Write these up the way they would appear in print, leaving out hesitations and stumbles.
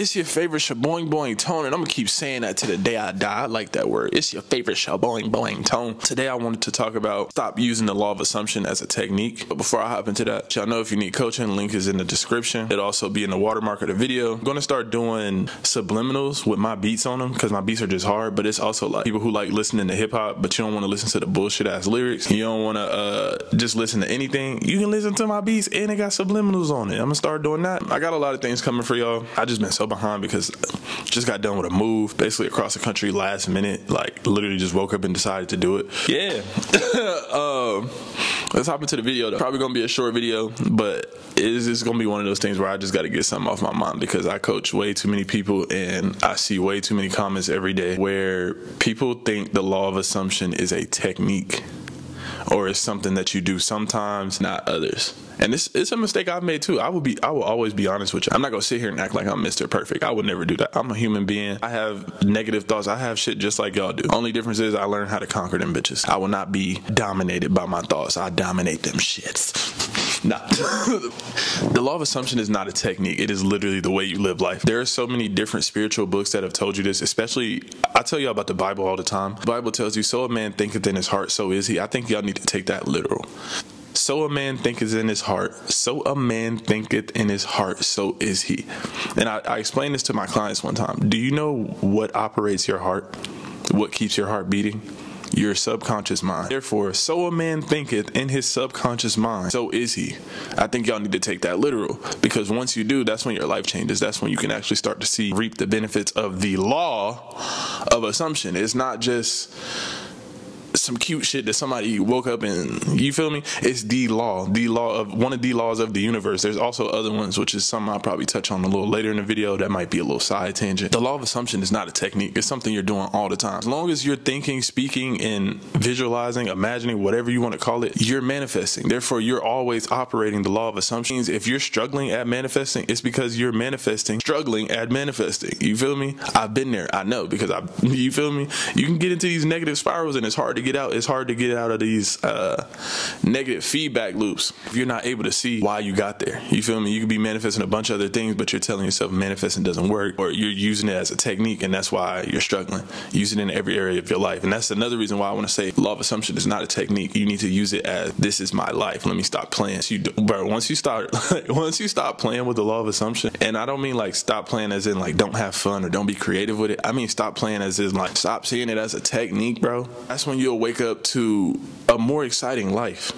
It's your favorite shaboing boing tone, and I'm gonna keep saying that to the day I die. I like that word. It's your favorite shaboing boing tone. Today I wanted to talk about stop using the law of assumption as a technique. But before I hop into that, y'all know if you need coaching, link is in the description. It'll also be in the watermark of the video. I'm gonna start doing subliminals with my beats on them because my beats are just hard, but it's also like people who like listening to hip hop, but you don't want to listen to the bullshit ass lyrics. You don't want to just listen to anything. You can listen to my beats and it got subliminals on it. I'm gonna start doing that. I got a lot of things coming for y'all. I just been so behind because just got done with a move basically across the country last minute, like literally just woke up and decided to do it. Yeah. Let's hop into the video though. Probably gonna be a short video, but it's gonna be one of those things where I just gotta get something off my mind because I coach way too many people and I see way too many comments every day where people think the law of assumption is a technique or it's something that you do sometimes, not others. And it's a mistake I've made too. I will always be honest with you. I'm not gonna sit here and act like I'm Mr. Perfect. I would never do that. I'm a human being. I have negative thoughts. I have shit just like y'all do. Only difference is I learned how to conquer them bitches. I will not be dominated by my thoughts. I dominate them shits. Nah. The law of assumption is not a technique. It is literally the way you live life. There are so many different spiritual books that have told you this, especially, I tell y'all about the Bible all the time. The Bible tells you, so a man thinketh in his heart, so is he. I think y'all need to take that literal. So a man thinketh in his heart, so a man thinketh in his heart, so is he. And I explained this to my clients one time. Do you know what operates your heart? What keeps your heart beating? Your subconscious mind. Therefore, so a man thinketh in his subconscious mind, so is he. I think y'all need to take that literal because once you do, that's when your life changes. That's when you can actually start to reap the benefits of the law of assumption. It's not just some cute shit that somebody woke up and, you feel me? It's the law of one of the laws of the universe. There's also other ones, which is something I'll probably touch on a little later in the video. That might be a little side tangent. The law of assumption is not a technique. It's something you're doing all the time. As long as you're thinking, speaking, and visualizing, imagining, whatever you want to call it, you're manifesting. Therefore, you're always operating the law of assumptions. If you're struggling at manifesting, it's because you're manifesting, struggling at manifesting. You feel me? I've been there. I know because you feel me? You can get into these negative spirals and it's hard to get out. It's hard to get out of these negative feedback loops if you're not able to see why you got there. You feel me? You could be manifesting a bunch of other things, but you're telling yourself manifesting doesn't work, or you're using it as a technique, and that's why you're struggling. Use it in every area of your life, and that's another reason why I want to say law of assumption is not a technique. You need to use it as this is my life. Let me stop playing. Bro, once you stop playing with the law of assumption, and I don't mean like stop playing as in like don't have fun or don't be creative with it. I mean stop playing as in like stop seeing it as a technique, bro. That's when you'll wake up to a more exciting life.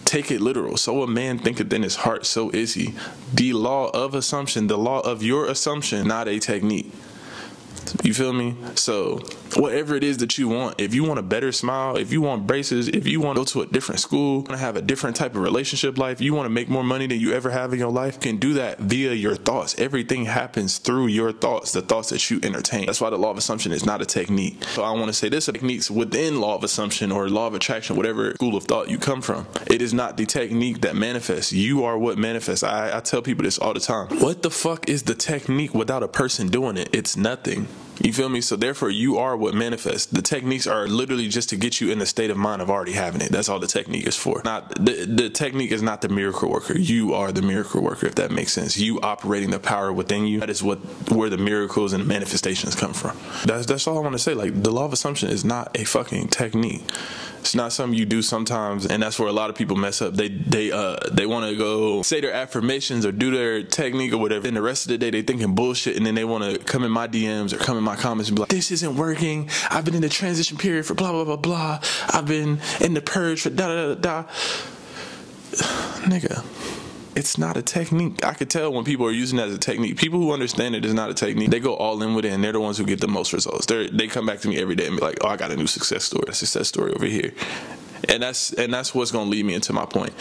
Take it literal. So a man thinketh in his heart, so is he. The law of assumption, the law of your assumption, not a technique. You feel me? So whatever it is that you want, if you want a better smile, if you want braces, if you want to go to a different school, want to have a different type of relationship life, you want to make more money than you ever have in your life, you can do that via your thoughts. Everything happens through your thoughts, the thoughts that you entertain. That's why the law of assumption is not a technique. So I want to say this, techniques within law of assumption or law of attraction, whatever school of thought you come from. It is not the technique that manifests. You are what manifests. I tell people this all the time. What the fuck is the technique without a person doing it? It's nothing. You feel me? So therefore you are what manifests. The techniques are literally just to get you in the state of mind of already having it. That's all the technique is for. Not the technique is not the miracle worker. You are the miracle worker, if that makes sense. You operating the power within you. That is where the miracles and manifestations come from. That's all I want to say. Like the law of assumption is not a fucking technique. It's not something you do sometimes, and that's where a lot of people mess up. They want to go say their affirmations or do their technique or whatever, and the rest of the day they thinking bullshit, and then they want to come in my DMs or come in my comments and be like, this isn't working. I've been in the transition period for blah blah blah blah. I've been in the purge for da da da da. Nigga, it's not a technique. I could tell when people are using it as a technique. People who understand it is not a technique, they go all in with it, and they're the ones who get the most results. They come back to me every day and be like, oh, I got a new success story. A success story over here. And that's what's going to lead me into my point.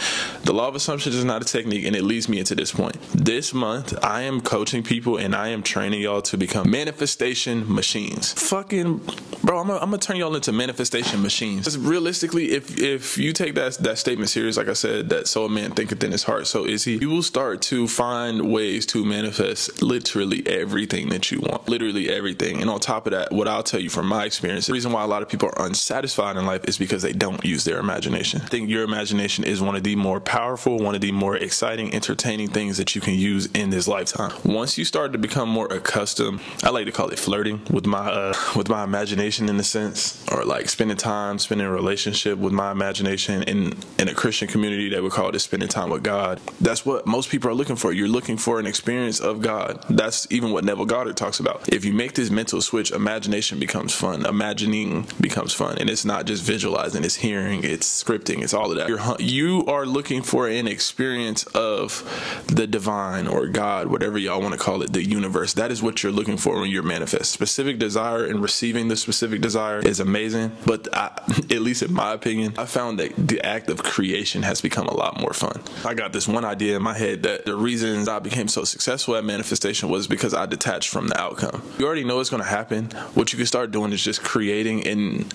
The law of assumptions is not a technique, and it leads me into this point. This month, I am coaching people, and I am training y'all to become manifestation machines. Fucking Bro, I'm gonna turn y'all into manifestation machines. Because realistically, if you take that statement serious, like I said, that so a man thinketh in his heart, so is he, you will start to find ways to manifest literally everything that you want. Literally everything. And on top of that, what I'll tell you from my experience, the reason why a lot of people are unsatisfied in life is because they don't use their imagination. I think your imagination is one of the more powerful, one of the more exciting, entertaining things that you can use in this lifetime. Once you start to become more accustomed, I like to call it flirting with my imagination, in a sense, or like spending a relationship with my imagination. In a Christian community, they would call it spending time with God. That's what most people are looking for. You're looking for an experience of God. That's even what Neville Goddard talks about. If you make this mental switch, imagination becomes fun. Imagining becomes fun. And it's not just visualizing, it's hearing, it's scripting, it's all of that. You are looking for an experience of the divine or God, whatever y'all want to call it, the universe. That is what you're looking for when you're manifest. Specific desire and receiving the specific desire is amazing, but at least in my opinion, I found that the act of creation has become a lot more fun. I got this one idea in my head that the reason I became so successful at manifestation was because I detached from the outcome. You already know it's going to happen. What you can start doing is just creating and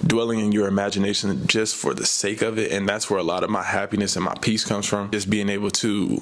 dwelling in your imagination just for the sake of it, and that's where a lot of my happiness and my peace comes from, just being able to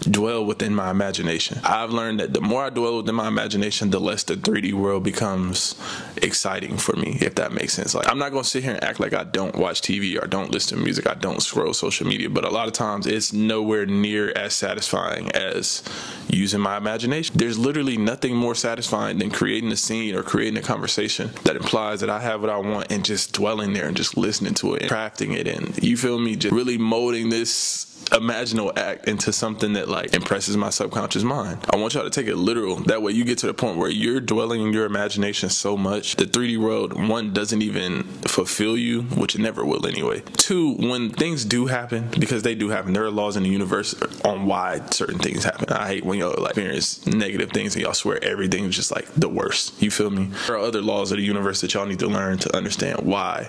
dwell within my imagination. I've learned that the more I dwell within my imagination, the less the 3D world becomes exciting for me, if that makes sense. Like, I'm not going to sit here and act like I don't watch TV or don't listen to music, I don't scroll social media, but a lot of times it's nowhere near as satisfying as using my imagination. There's literally nothing more satisfying than creating a scene or creating a conversation that implies that I have what I want and just dwelling there and just listening to it and crafting it, and you feel me, just really molding this imaginal act into something that like impresses my subconscious mind. I want y'all to take it literal. That way you get to the point where you're dwelling in your imagination so much the 3D world, one, doesn't even fulfill you, which it never will anyway. Two, when things do happen, because they do happen, there are laws in the universe on why certain things happen. I hate when y'all like experience negative things and y'all swear everything's just like the worst. You feel me? There are other laws of the universe that y'all need to learn to understand why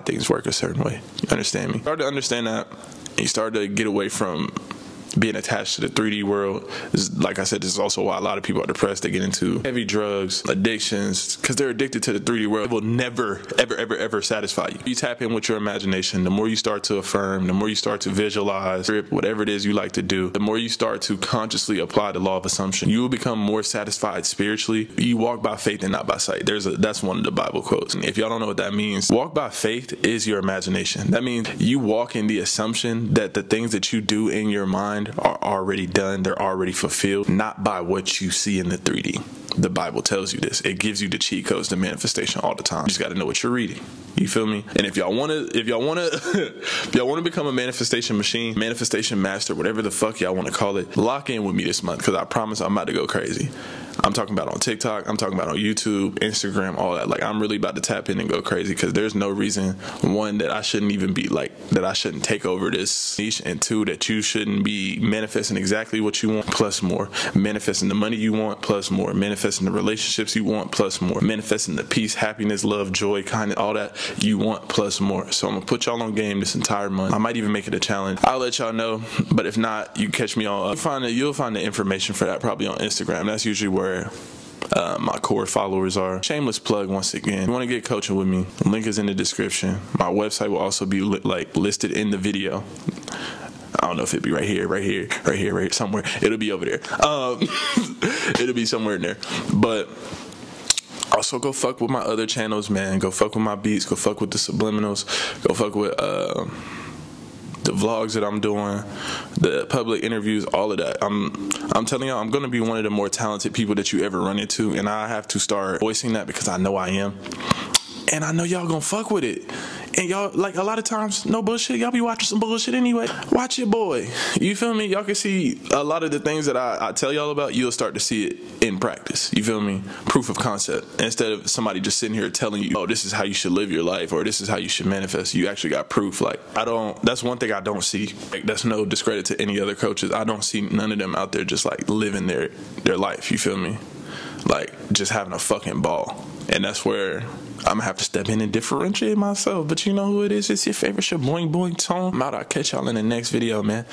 things work a certain way. You understand me? Start to understand that, and you start to get away from being attached to the 3D world. Like I said, this is also why a lot of people are depressed. They get into heavy drugs, addictions, because they're addicted to the 3D world. It will never, ever, ever, ever satisfy you. You tap in with your imagination. The more you start to affirm, the more you start to visualize, whatever it is you like to do, the more you start to consciously apply the law of assumption, you will become more satisfied spiritually. You walk by faith and not by sight. That's one of the Bible quotes. And if y'all don't know what that means, walk by faith is your imagination. That means you walk in the assumption that the things that you do in your mind are already done, they're already fulfilled, not by what you see in the 3D. The Bible tells you this. It gives you the cheat codes to manifestation all the time. You just got to know what you're reading. You feel me? And if y'all want to become a manifestation machine, manifestation master, whatever the fuck y'all want to call it, lock in with me this month, because I promise I'm about to go crazy. I'm talking about on TikTok, I'm talking about on YouTube, Instagram, all that. Like, I'm really about to tap in and go crazy, because there's no reason, one, that I shouldn't even be like, that I shouldn't take over this niche, and two, that you shouldn't be manifesting exactly what you want plus more, manifesting the money you want plus more, manifesting the relationships you want plus more, manifesting the peace, happiness, love, joy, kindness, all that you want plus more. So I'm gonna put y'all on game this entire month. I might even make it a challenge. I'll let y'all know, but if not, you catch me on you'll find the information for that probably on Instagram. That's usually where my core followers are. Shameless plug once again. If you want to get coaching with me, the link is in the description. My website will also be listed in the video. I don't know if it'd be right here, somewhere. It'll be over there. It'll be somewhere in there. But also go fuck with my other channels, man. Go fuck with my beats. Go fuck with the subliminals. Go fuck with the vlogs that I'm doing, the public interviews, all of that. I'm telling y'all, I'm gonna be one of the more talented people that you ever run into, and I have to start voicing that because I know I am. And I know y'all gonna fuck with it. And y'all, like, a lot of times, no bullshit, y'all be watching some bullshit anyway. Watch your boy. You feel me? Y'all can see a lot of the things that I tell y'all about, you'll start to see it in practice. You feel me? Proof of concept. Instead of somebody just sitting here telling you, oh, this is how you should live your life, or this is how you should manifest, you actually got proof. Like, that's one thing I don't see. Like, that's no discredit to any other coaches. I don't see none of them out there just, like, living their life. You feel me? Like, just having a fucking ball. And that's where I'm gonna have to step in and differentiate myself. But you know who it is? It's your favorite shit, Boing Boing Tone. I'm out. I'll catch y'all in the next video, man.